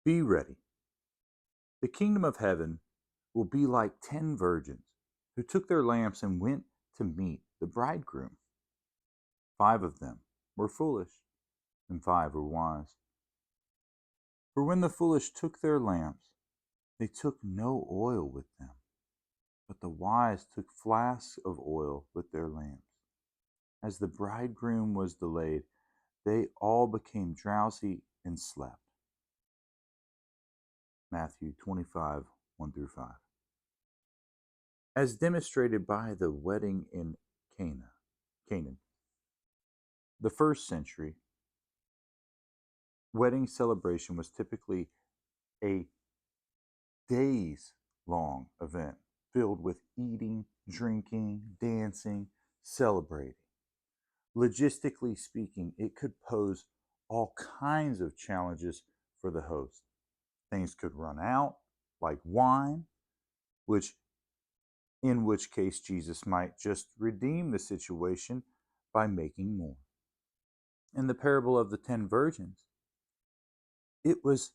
Be ready. The kingdom of heaven will be like 10 virgins who took their lamps and went to meet the bridegroom. 5 of them were foolish, and 5 were wise. For when the foolish took their lamps, they took no oil with them, but the wise took flasks of oil with their lamps. As the bridegroom was delayed, they all became drowsy and slept. Matthew 25, 1 through 5. As demonstrated by the wedding in Canaan, the first century wedding celebration was typically a days long event filled with eating, drinking, dancing, celebrating. Logistically speaking, it could pose all kinds of challenges for the host. Things could run out, like wine, in which case Jesus might just redeem the situation by making more. In the parable of the 10 virgins, it was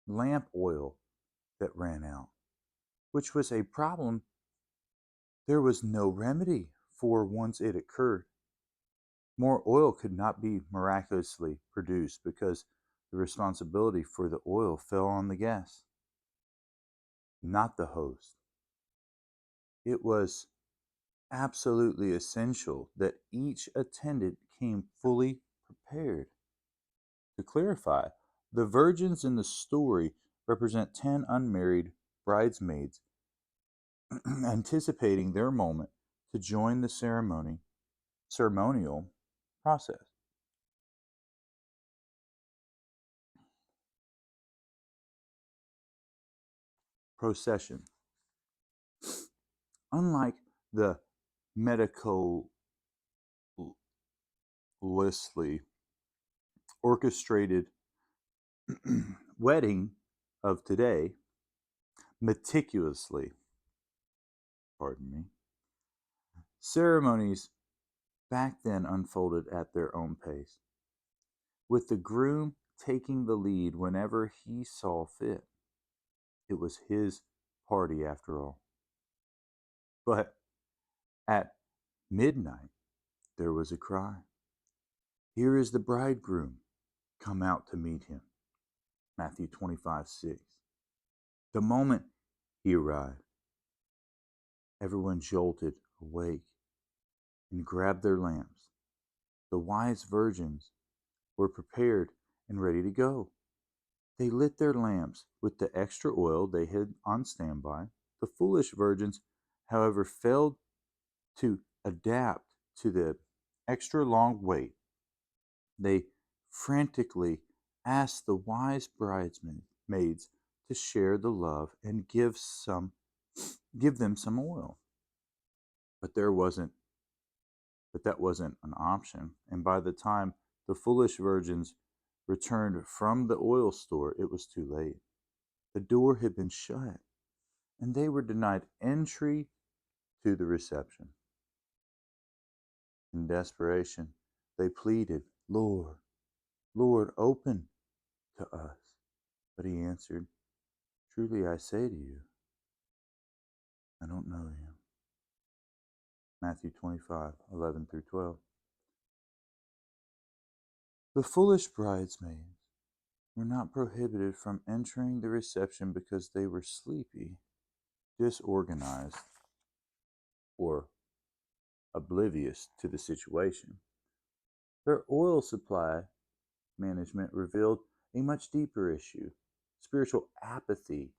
lamp oil that ran out, which was a problem there was no remedy for once it occurred. More oil could not be miraculously produced because the responsibility for the oil fell on the guest, not the host. It was absolutely essential that each attendant came fully prepared. To clarify, the virgins in the story represent 10 unmarried bridesmaids anticipating their moment to join the ceremonial process. Procession. Unlike the medically orchestrated wedding of today, meticulously, pardon me, ceremonies back then unfolded at their own pace, with the groom taking the lead whenever he saw fit. It was his party after all. But at midnight, there was a cry. Here is the bridegroom, come out to meet him. Matthew 25, 6. The moment he arrived, everyone jolted awake and grabbed their lamps. The wise virgins were prepared and ready to go. They lit their lamps with the extra oil they had on standby. The foolish virgins, however, failed to adapt to the extra long wait. They frantically asked the wise bridesmaids to share the love and give them some oil. But that wasn't an option. And by the time the foolish virgins returned from the oil store, it was too late. The door had been shut, and they were denied entry to the reception. In desperation, they pleaded, Lord, Lord, open to us. But he answered, truly I say to you, I don't know you. Matthew 25, 11 through 12. The foolish bridesmaids were not prohibited from entering the reception because they were sleepy, disorganized, or oblivious to the situation. Their oil supply management revealed a much deeper issue, spiritual apathy.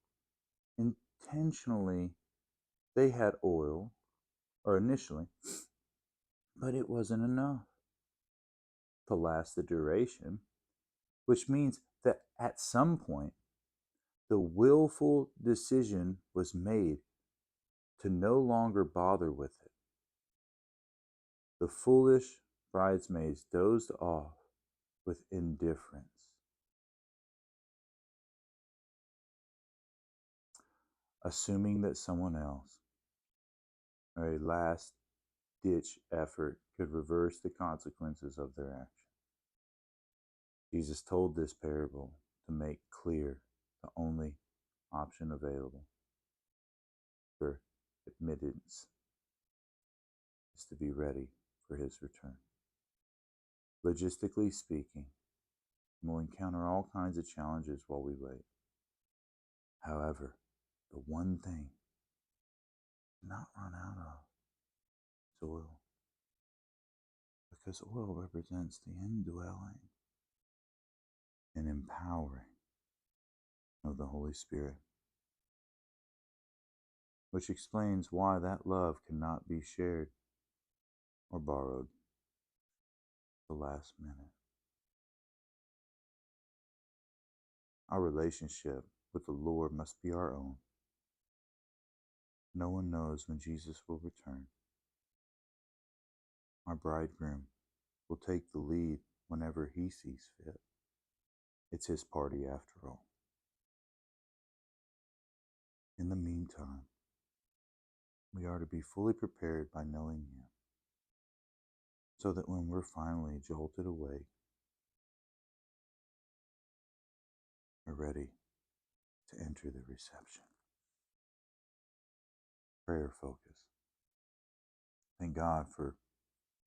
Intentionally, they had oil, or initially, but it wasn't enough to last the duration, which means that at some point, the willful decision was made to no longer bother with it. The foolish bridesmaids dozed off with indifference. Assuming that someone else, or a last ditch effort, could reverse the consequences of their action. Jesus told this parable to make clear the only option available for admittance is to be ready for his return. Logistically speaking, we'll encounter all kinds of challenges while we wait. However, the one thing not run out of is oil, because oil represents the indwelling and empowering of the Holy Spirit, which explains why that love cannot be shared or borrowed at the last minute. Our relationship with the Lord must be our own. No one knows when Jesus will return. Our bridegroom will take the lead whenever he sees fit. It's his party after all. In the meantime, we are to be fully prepared by knowing him, so that when we're finally jolted awake, we're ready to enter the reception. Prayer focus. Thank God for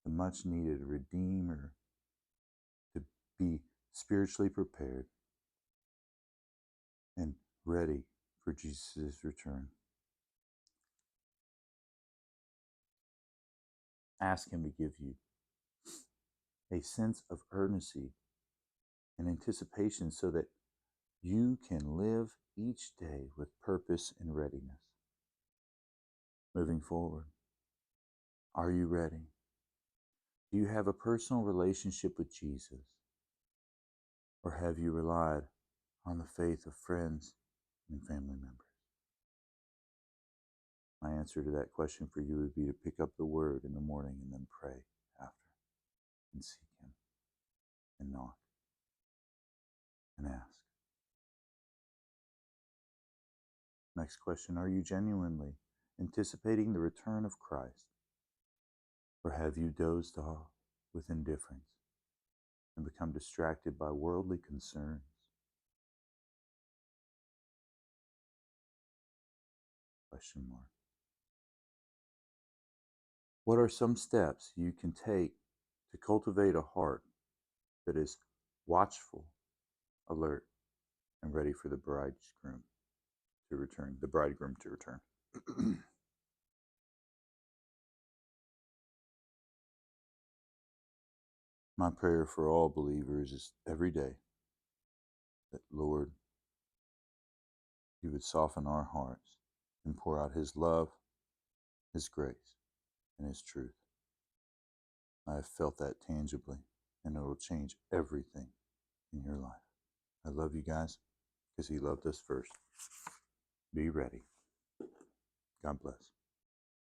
the much needed Redeemer to be spiritually prepared and ready for Jesus' return. Ask him to give you a sense of urgency and anticipation so that you can live each day with purpose and readiness. Moving forward, are you ready? Do you have a personal relationship with Jesus? Or have you relied on the faith of friends and family members? My answer to that question for you would be to pick up the word in the morning and then pray after and seek him and knock and ask. Next question, are you genuinely anticipating the return of Christ? Or have you dozed off with indifference and become distracted by worldly concerns? Question mark. What are some steps you can take to cultivate a heart that is watchful, alert, and ready for the bridegroom to return? My prayer for all believers is every day that, Lord, you would soften our hearts and pour out his love, his grace, and his truth. I have felt that tangibly, and it will change everything in your life. I love you guys because he loved us first. Be ready. God bless.